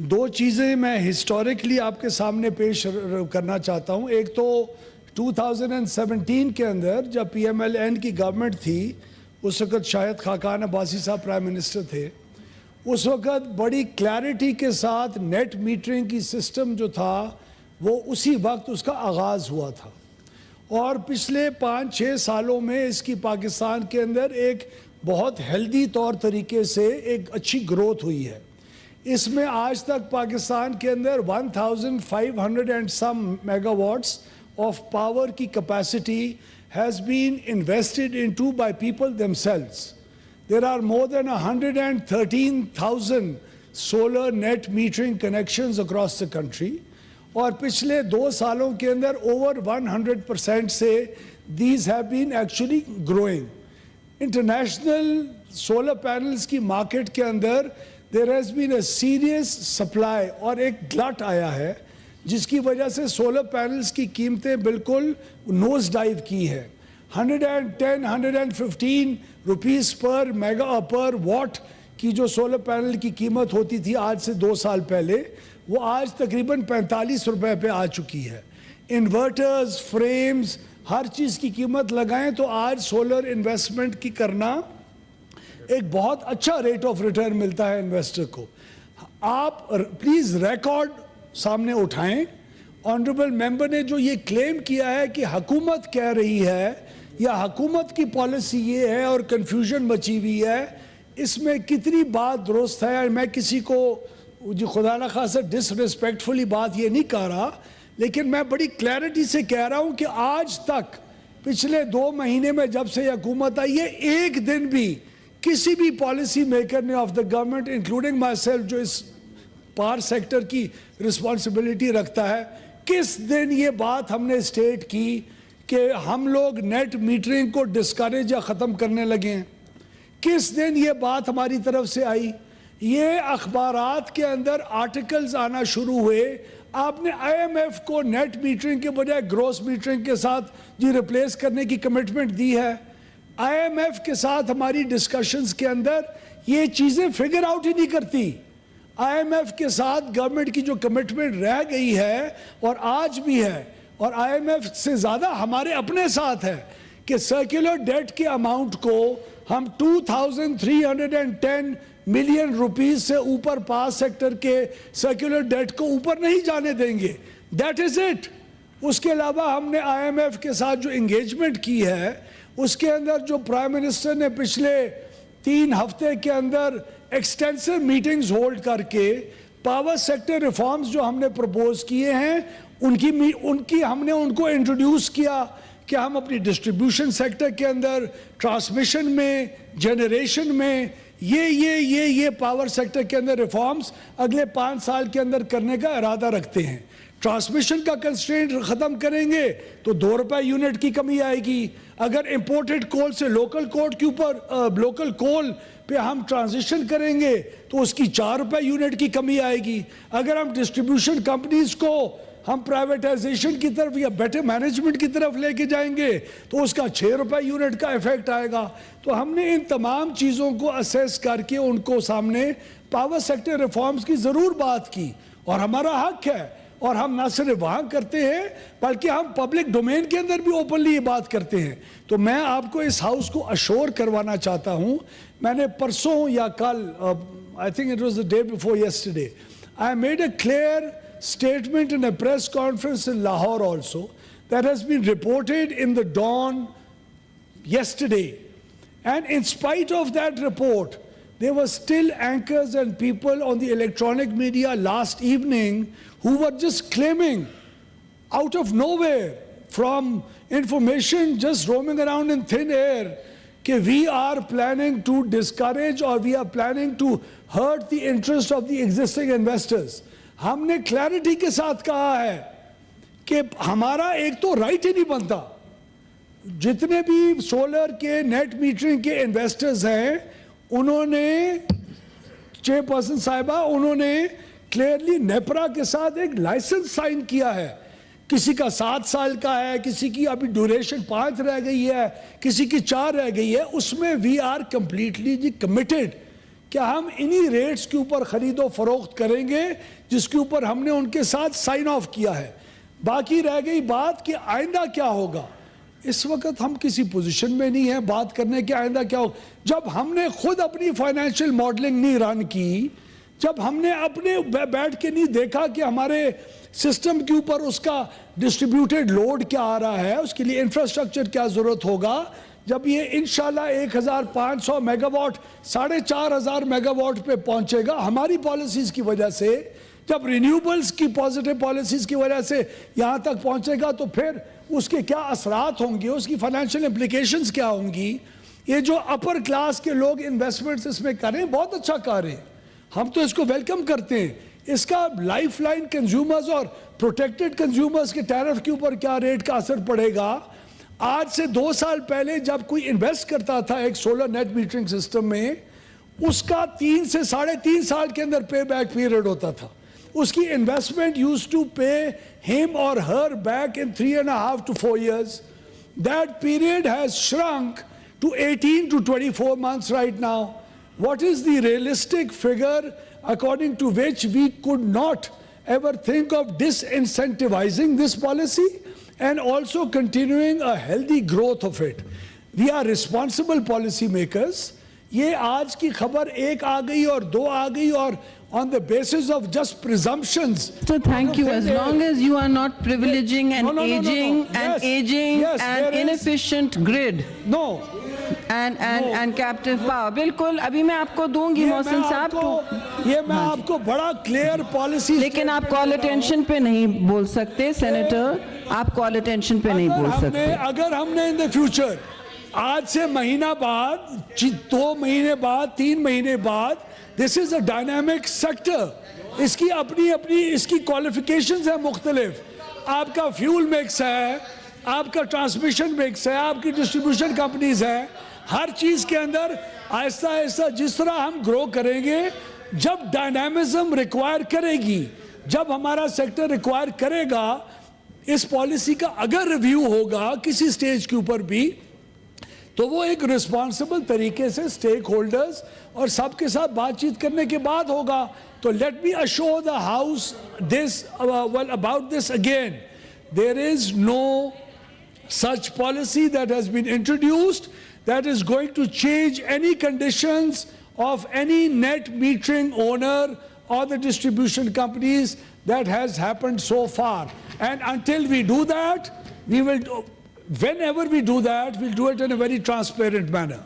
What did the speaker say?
दो चीज़ें मैं हिस्टोरिकली आपके सामने पेश करना चाहता हूँ। एक तो 2017 के अंदर जब PMLN की गवर्नमेंट थी, उस वक़्त शायद खाकान अब्बासी साहब प्राइम मिनिस्टर थे। उस वक़्त बड़ी क्लैरिटी के साथ नेट मीटरिंग की सिस्टम जो था वो उसी वक्त उसका आगाज़ हुआ था और पिछले 5-6 सालों में इसकी पाकिस्तान के अंदर एक बहुत हेल्दी तौर तरीके से एक अच्छी ग्रोथ हुई है। इसमें आज तक पाकिस्तान के अंदर 1500 and some megawatts of power की capacity has been invested into by people themselves. There are more than 113,000 solar net metering connections across the country और पिछले 2 सालों के अंदर over 100% से these have been actually growing. International solar panels की market के अंदर there has been a serious supply और एक glut आया है जिसकी वजह से solar panels की कीमतें बिल्कुल nose dive की है। 110-115 रुपीस पर वॉट की जो सोलर पैनल की कीमत होती थी आज से 2 साल पहले, वो आज तकरीबन 45 रुपए पे आ चुकी है। इन्वर्टर्स, फ्रेम्स, हर चीज़ की कीमत लगाएं तो आज सोलर इन्वेस्टमेंट की करना एक बहुत अच्छा रेट ऑफ रिटर्न मिलता है इन्वेस्टर को। आप प्लीज़ रिकॉर्ड सामने उठाएं। ऑनरेबल मेंबर ने जो ये क्लेम किया है कि हुकूमत कह रही है या हुकूमत की पॉलिसी ये है और कन्फ्यूजन मची हुई है, इसमें कितनी बात दुरुस्त है। मैं किसी को जो खुदा न खासा डिसरिस्पेक्टफुली बात ये नहीं कह रहा, लेकिन मैं बड़ी क्लैरिटी से कह रहा हूँ कि आज तक पिछले 2 महीने में जब से हुकूमत आई है, एक दिन भी किसी भी पॉलिसी मेकर ने of the government including my self जो इस पावर सेक्टर की रिस्पॉन्सिबिलिटी रखता है, किस दिन ये बात हमने स्टेट की कि हम लोग नेट मीटरिंग को डिस्करेज या ख़त्म करने लगे हैं? किस दिन ये बात हमारी तरफ से आई? ये अखबारात के अंदर आर्टिकल्स आना शुरू हुए। आपने IMF को नेट मीटरिंग के बजाय ग्रॉस मीटरिंग के साथ जी रिप्लेस करने की कमिटमेंट दी है। IMF के साथ हमारी डिस्कशंस के अंदर ये चीज़ें फिगर आउट ही नहीं करती। IMF के साथ गवर्नमेंट की जो कमिटमेंट रह गई है और आज भी है, और IMF से ज़्यादा हमारे अपने साथ है कि सर्कुलर डेट के अमाउंट को हम 2310 मिलियन रुपीस से ऊपर पावर सेक्टर के सर्कुलर डेट को ऊपर नहीं जाने देंगे। That is it. उसके अलावा हमने IMF के साथ जो इंगेजमेंट की है उसके अंदर जो प्राइम मिनिस्टर ने पिछले 3 हफ्ते के अंदर एक्सटेंसिव मीटिंग्स होल्ड करके पावर सेक्टर रिफॉर्म्स जो हमने प्रपोज किए हैं उनकी हमने उनको इंट्रोड्यूस किया कि हम अपनी डिस्ट्रीब्यूशन सेक्टर के अंदर, ट्रांसमिशन में, जनरेशन में ये पावर सेक्टर के अंदर रिफॉर्म्स अगले 5 साल के अंदर करने का इरादा रखते हैं। ट्रांसमिशन का कंस्ट्रेंट ख़त्म करेंगे तो 2 रुपये यूनिट की कमी आएगी। अगर इंपोर्टेड कोल से लोकल कोल पे हम ट्रांजिशन करेंगे तो उसकी 4 रुपये यूनिट की कमी आएगी। अगर हम डिस्ट्रीब्यूशन कंपनीज को हम प्राइवेटाइजेशन की तरफ या बेटर मैनेजमेंट की तरफ लेके जाएंगे तो उसका 6 रुपये यूनिट का इफेक्ट आएगा। तो हमने इन तमाम चीज़ों को असेस करके उनको सामने पावर सेक्टर रिफॉर्म्स की ज़रूर बात की और हमारा हक है। और हम ना सिर्फ वहाँ करते हैं बल्कि हम पब्लिक डोमेन के अंदर भी ओपनली ये बात करते हैं। तो मैं आपको इस हाउस को अश्योर करवाना चाहता हूँ, मैंने परसों या कल, I think it was the day before yesterday, I made a clear statement in a press conference in Lahore also that has been reported in the Dawn yesterday, and in spite of that report there were still anchors and people on the electronic media last evening who were just claiming out of nowhere from information just roaming around in thin air that we are planning to discourage or we are planning to hurt the interest of the existing investors. हमने clarity के साथ कहा है कि हमारा एक तो right ही नहीं बनता। जितने भी सोलर के नेट मीटरिंग के इन्वेस्टर्स हैं उन्होंने, चेयरपर्सन साहिबा, उन्होंने क्लियरली नेपरा के साथ एक लाइसेंस साइन किया है। किसी का 7 साल का है, किसी की अभी ड्यूरेशन 5 रह गई है, किसी की 4 रह गई है। उसमें वी आर कंप्लीटली कमिटेड क्या हम इन्हीं रेट्स के ऊपर खरीदो फरोख्त करेंगे जिसके ऊपर हमने उनके साथ साइन ऑफ किया है। बाकी रह गई बात कि आइंदा क्या होगा। इस वक्त हम किसी पोजीशन में नहीं है बात करने के आइंदा क्या होगा। जब हमने खुद अपनी फाइनेंशियल मॉडलिंग नहीं रन की, जब हमने अपने बैठ के नहीं देखा कि हमारे सिस्टम के ऊपर उसका डिस्ट्रीब्यूटेड लोड क्या आ रहा है, उसके लिए इंफ्रास्ट्रक्चर क्या ज़रूरत होगा, जब ये इंशाल्लाह 1500 मेगावाट 4500 मेगावाट पे पहुंचेगा हमारी पॉलिसीज़ की वजह से, जब रिन्यूएबल्स की पॉजिटिव पॉलिसीज़ की वजह से यहाँ तक पहुंचेगा, तो फिर उसके क्या असरात होंगे, उसकी फाइनेंशियल इम्प्लीकेशंस क्या होंगी। ये जो अपर क्लास के लोग इन्वेस्टमेंट्स इसमें करें, बहुत अच्छा कर रहे हैं, हम तो इसको वेलकम करते हैं। इसका लाइफलाइन कंज्यूमर्स और प्रोटेक्टेड कंज्यूमर्स के टैरिफ के ऊपर क्या रेट का असर पड़ेगा। आज से 2 साल पहले जब कोई इन्वेस्ट करता था एक सोलर नेट मीटरिंग सिस्टम में, उसका 3 से 3.5 साल के अंदर पे बैक पीरियड होता था। उसकी investment use to pay him और her back in 3.5 to 4 years. That period has shrunk to 18 to 24 months right now. What is the realistic figure according to which we could not ever think of disincentivizing this policy and also continuing a healthy growth of it? We are responsible policy makers. ये आज की खबर एक आ गई और 2 आ गई और on the basis of just presumptions. So thank you. As long as you are not privileging an aging and inefficient grid. No. And captive power. बिल्कुल अभी मैं आपको दूंगी मोहसिन साहब। ये मैं आपको बड़ा क्लियर पॉलिसी। लेकिन आप कॉल अटेंशन पे नहीं बोल सकते सेनेटर, आप कॉल अटेंशन पे नहीं बोल सकते। अगर हमने इन द फ्यूचर आज से महीना बाद, 2 महीने बाद, 3 महीने बाद, this is a dynamic sector, इसकी अपनी अपनी इसकी क्वालिफिकेशंस है मुख्तलिफ। आपका फ्यूल मिक्स है, आपका ट्रांसमिशन मिक्स है, आपकी डिस्ट्रीब्यूशन कंपनीज है, हर चीज़ के अंदर आहिस्ता आहिस्ता जिस तरह हम ग्रो करेंगे, जब डायनामिज्म रिक्वायर करेगी, जब हमारा सेक्टर रिक्वायर करेगा, इस पॉलिसी का अगर रिव्यू होगा किसी स्टेज के ऊपर भी, तो वो एक रिस्पॉन्सिबल तरीके से स्टेक होल्डर्स और सबके साथ बातचीत करने के बाद होगा। तो let me assure the house this about this again, there is no such policy that has been introduced that is going to change any conditions of any net metering owner or the distribution companies that has happened so far. And until we do that, we will, whenever we do that, we'll do it in a very transparent manner.